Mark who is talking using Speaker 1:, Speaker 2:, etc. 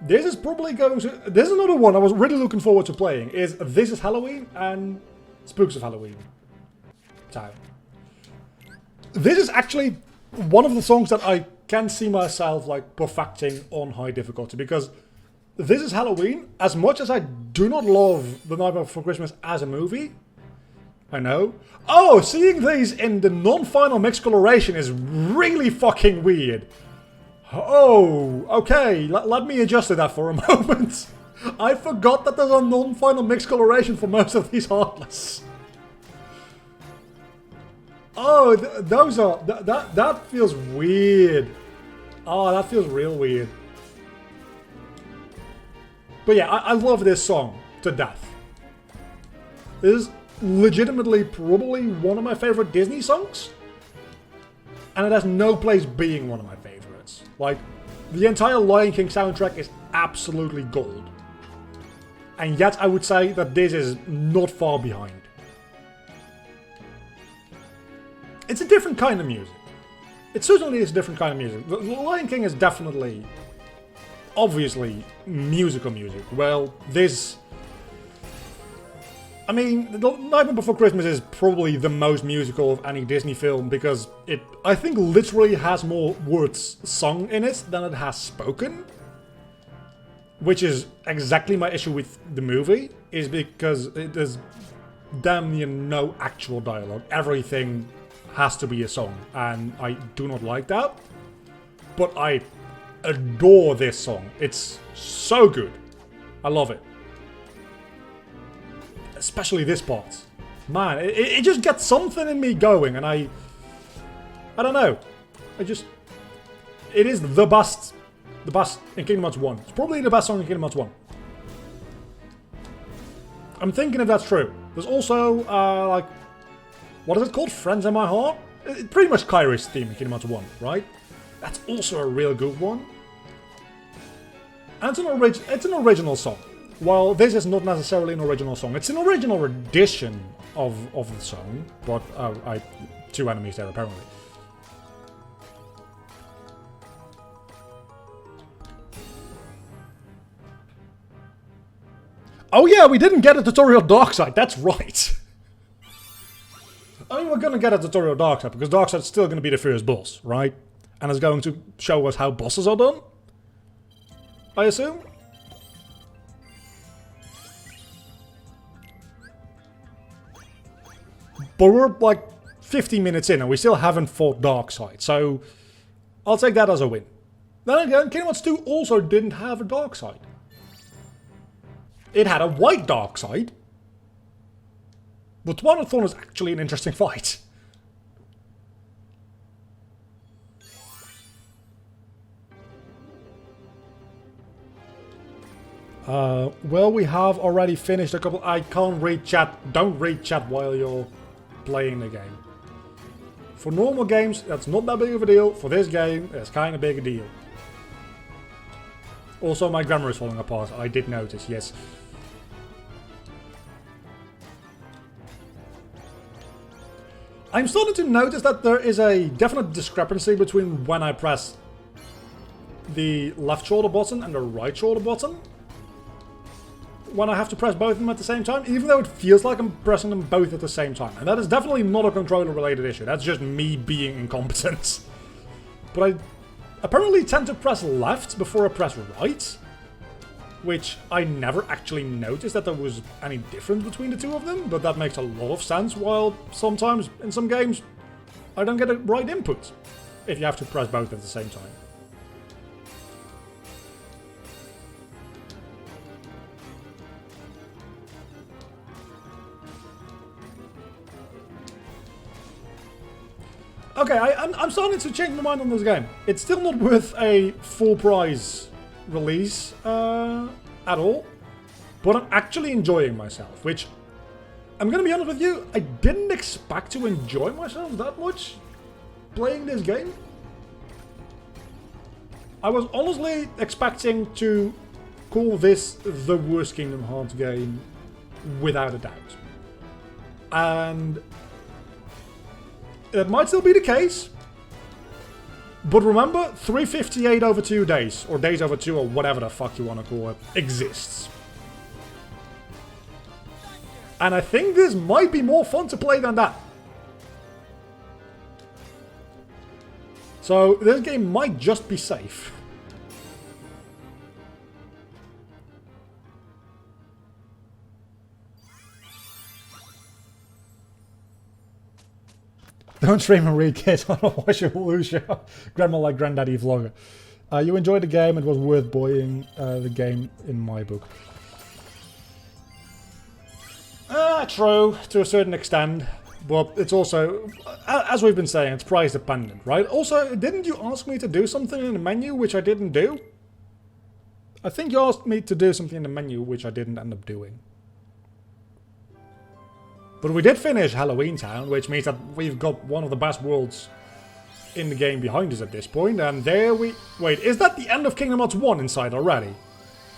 Speaker 1: this is probably going to... This is another one I was really looking forward to playing. Is This Is Halloween and Spooks of Halloween Town. This is actually one of the songs that I can see myself like perfecting on high difficulty, because This Is Halloween, as much as I do not love The Nightmare Before Christmas as a movie, I know. Oh, seeing these in the non-final mix coloration is really fucking weird. Oh, okay, let me adjust to that for a moment. I forgot that there's a non-final mix coloration for most of these Heartless. Oh, those are... That feels weird. Oh, that feels real weird. But yeah, I love this song to death. This is legitimately probably one of my favorite Disney songs. And it has no place being one of my favorites. Like, the entire Lion King soundtrack is absolutely gold. And yet I would say that this is not far behind. It's a different kind of music. It certainly is a different kind of music. The Lion King is definitely, obviously, musical music. Well, this... I mean, The Nightmare Before Christmas is probably the most musical of any Disney film, because it, I think, literally has more words sung in it than it has spoken. Which is exactly my issue with the movie, is because there's damn near no actual dialogue. Everything has to be a song, and I do not like that. But I adore this song. It's so good. I love it. Especially this part. Man, it just gets something in me going, and I don't know. It is the best in Kingdom Hearts 1. It's probably the best song in Kingdom Hearts 1. I'm thinking if that's true. There's also, like, what is it called? Friends in My Heart? It's pretty much Kyrie's theme in Kingdom Hearts 1, right? That's also a real good one. And it's an original song. While this is not necessarily an original song. It's an original rendition of the song, but two enemies there apparently. Oh yeah, we didn't get a tutorial Darkside, that's right. I mean, we're gonna get a tutorial Darkside, because Darkside's still gonna be the first boss, right? And it's going to show us how bosses are done, I assume? But we're like 50 minutes in and we still haven't fought Darkside, so I'll take that as a win. Then again, Kingdom Hearts 2 also didn't have a Darkside. It had a white Darkside. But Twilight Thorn is actually an interesting fight. Well, we have already finished a couple... I can't read chat. Don't read chat while you're playing the game. For normal games, that's not that big of a deal. For this game, it's kind of big a deal. Also, my grammar is falling apart. I did notice, yes. I'm starting to notice that there is a definite discrepancy between when I press the left shoulder button and the right shoulder button. When I have to press both of them at the same time, even though it feels like I'm pressing them both at the same time. And that is definitely not a controller-related issue. That's just me being incompetent. But I apparently tend to press left before I press right. Which I never actually noticed that there was any difference between the two of them. But that makes a lot of sense, while sometimes, in some games, I don't get the right input. If you have to press both at the same time. Okay, I'm starting to change my mind on this game. It's still not worth a full price release at all, but I'm actually enjoying myself, which, I'm gonna be honest with you, I didn't expect to enjoy myself that much playing this game. I was honestly expecting to call this the worst Kingdom Hearts game without a doubt. And it might still be the case, But remember, 358 over 2 days, or days over 2, or whatever the fuck you want to call it, exists. And I think this might be more fun to play than that. So this game might just be safe. Don't stream and read, kids. Otherwise you'll lose your grandma like granddaddy vlogger. You enjoyed the game. It was worth buying the game in my book. True, to a certain extent. But it's also, as we've been saying, it's price dependent, right? Also, didn't you ask me to do something in the menu which I didn't do? I think you asked me to do something in the menu which I didn't end up doing. But we did finish Halloween Town, which means that we've got one of the best worlds in the game behind us at this point. And there we... Wait, is that the end of Kingdom Hearts 1 inside already?